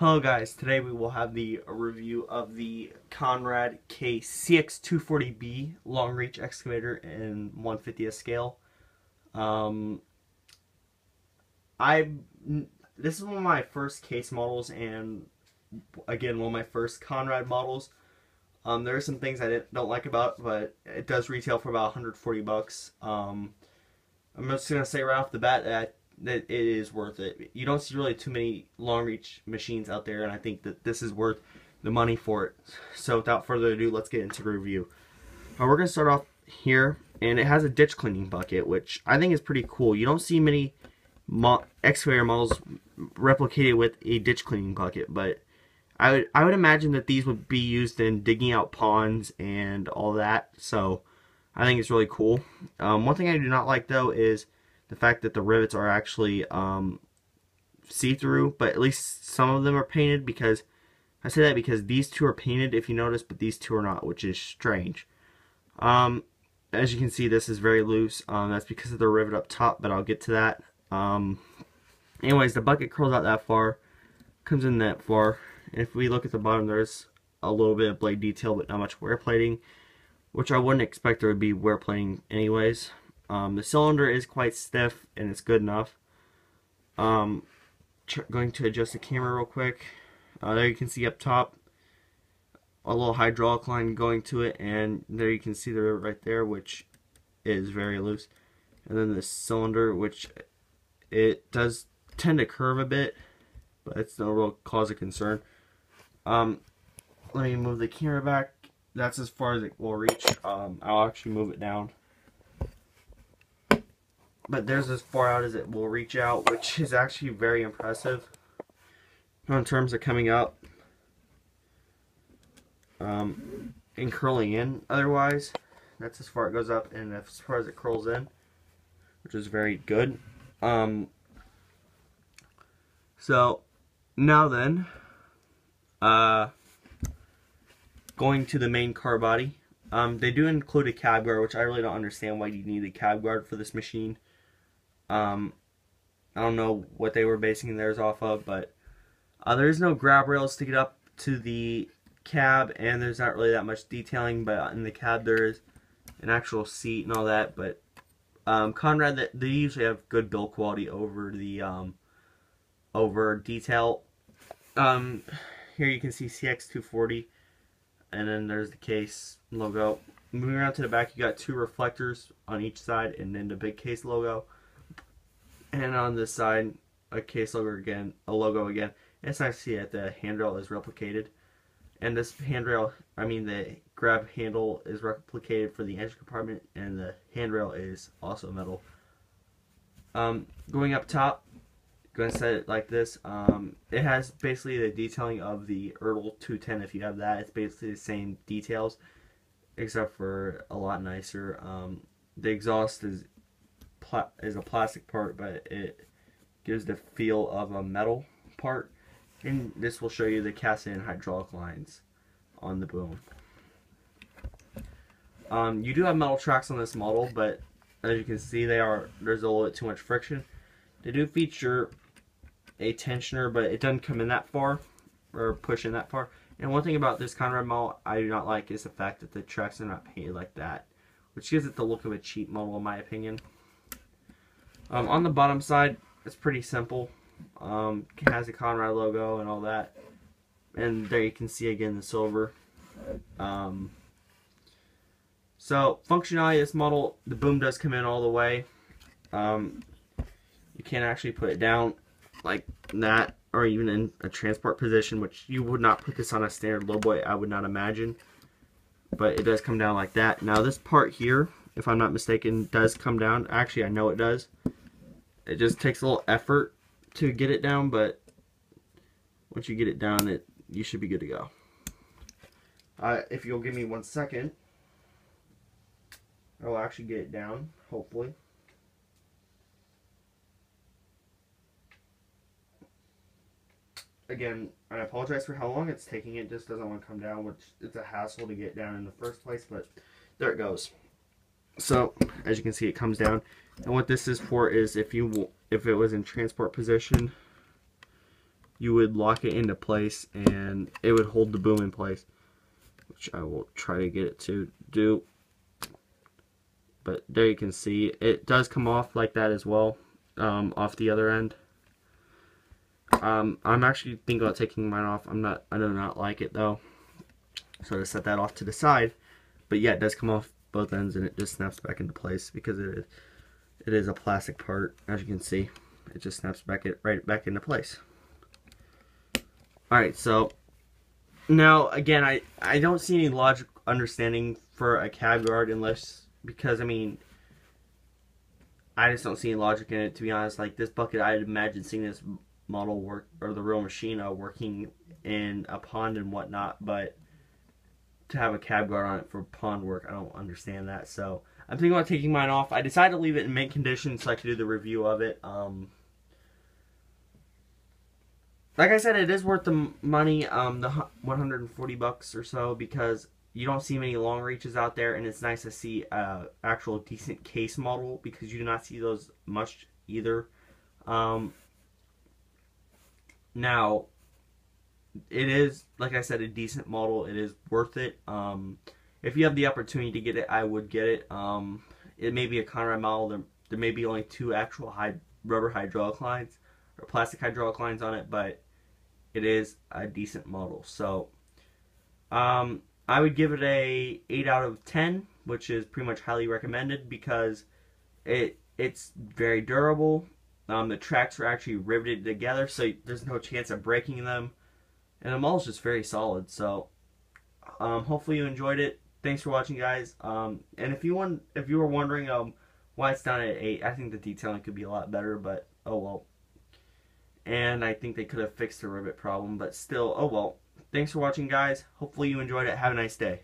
Hello guys, today we will have the review of the Conrad cx240b long reach excavator in 1/50th scale. I This is one of my first case models and again one of my first Conrad models. There are some things I don't like about it, but it does retail for about 140 bucks. I'm just gonna say right off the bat that it is worth it. You don't see really too many long reach machines out there, and I think that this is worth the money for it. So without further ado, let's get into the review. We're going to start off here, and it has a ditch cleaning bucket, which I think is pretty cool. You don't see many excavator models replicated with a ditch cleaning bucket, but I would imagine that these would be used in digging out ponds and all that, so I think it's really cool. One thing I do not like though is the fact that the rivets are actually see-through, but at least some of them are painted. Because I say that because these two are painted, if you notice, but these two are not, which is strange. As you can see, this is very loose. That's because of the rivet up top, but I'll get to that. Anyways, the bucket curls out that far, comes in that far. And if we look at the bottom, there's a little bit of blade detail, but not much wear plating, which I wouldn't expect there would be wear plating anyways. The cylinder is quite stiff, and it's good enough. Going to adjust the camera real quick. There you can see up top a little hydraulic line going to it, and there you can see the rivet right there, which is very loose. And then the cylinder, which it does tend to curve a bit, but it's no real cause of concern. Let me move the camera back. That's as far as it will reach. I'll actually move it down. But there's as far out as it will reach out, which is actually very impressive in terms of coming up and curling in. Otherwise, that's as far it goes up and as far as it curls in, which is very good. So now then, going to the main car body. They do include a cab guard, which I really don't understand why you need a cab guard for this machine. I don't know what they were basing theirs off of, but there's no grab rails to get up to the cab, and there's not really that much detailing, but in the cab there is an actual seat and all that. But Conrad, they usually have good build quality over the over detail. Here you can see cx240, and then there's the case logo. Moving around to the back, you got two reflectors on each side, and then the big case logo. And on this side, a case logo again, a logo again. And it's nice to see that the handrail is replicated. And this handrail, the grab handle is replicated for the engine compartment, and the handrail is also metal. Going up top, going to set it like this. It has basically the detailing of the Ertl 210. If you have that, it's basically the same details, except for a lot nicer. The exhaust is a plastic part, but it gives the feel of a metal part. And this will show you the cast-in hydraulic lines on the boom. You do have metal tracks on this model, but as you can see, there's a little bit too much friction. They do feature a tensioner, but it doesn't come in that far or push in that far. And one thing about this Conrad model I do not like is the fact that the tracks are not painted like that, which gives it the look of a cheap model in my opinion. On the bottom side, it's pretty simple. It has the Conrad logo and all that, and there you can see again the silver. So functionality of this model, the boom does come in all the way. You can't actually put it down like that, or even in a transport position, which you would not put this on a standard lowboy, I would not imagine. But it does come down like that. Now this part here, if I'm not mistaken, does come down. Actually, I know it does. It just takes a little effort to get it down, but once you get it down, you should be good to go. If you'll give me 1 second, I will actually get it down, hopefully. Again, I apologize for how long it's taking. It just doesn't want to come down, which it's a hassle to get down in the first place, but there it goes. So, as you can see, it comes down. And what this is for is if it was in transport position, you would lock it into place and it would hold the boom in place, which I will try to get it to do. But there you can see it does come off like that as well, off the other end. I'm actually thinking about taking mine off. I do not like it though, so to set that off to the side. But yeah, it does come off both ends and it just snaps back into place because it is a plastic part. As you can see, it just snaps right back into place. Alright, so now again, I don't see any logic understanding for a cab guard unless, because I mean, I just don't see any logic in it, to be honest. Like this bucket, I'd imagine seeing this model work, or the real machine working in a pond and whatnot, but to have a cab guard on it for pond work, I don't understand that. So I'm thinking about taking mine off. I decided to leave it in mint condition so I could do the review of it. Like I said, it is worth the money, the 140 bucks or so, because you don't see many long reaches out there, and it's nice to see a actual decent case model, because you do not see those much either. Now, it is, like I said, a decent model. It is worth it. If you have the opportunity to get it, I would get it. It may be a Conrad model. There may be only 2 actual rubber hydraulic lines or plastic hydraulic lines on it, but it is a decent model. So I would give it a 8 out of 10, which is pretty much highly recommended because it's very durable. The tracks are actually riveted together, so there's no chance of breaking them. And the model's just very solid. So hopefully you enjoyed it. Thanks for watching, guys. And if you were wondering why it's down at 8, I think the detailing could be a lot better, but oh well. And I think they could have fixed the rivet problem, but still, oh well. Thanks for watching, guys. Hopefully you enjoyed it. Have a nice day.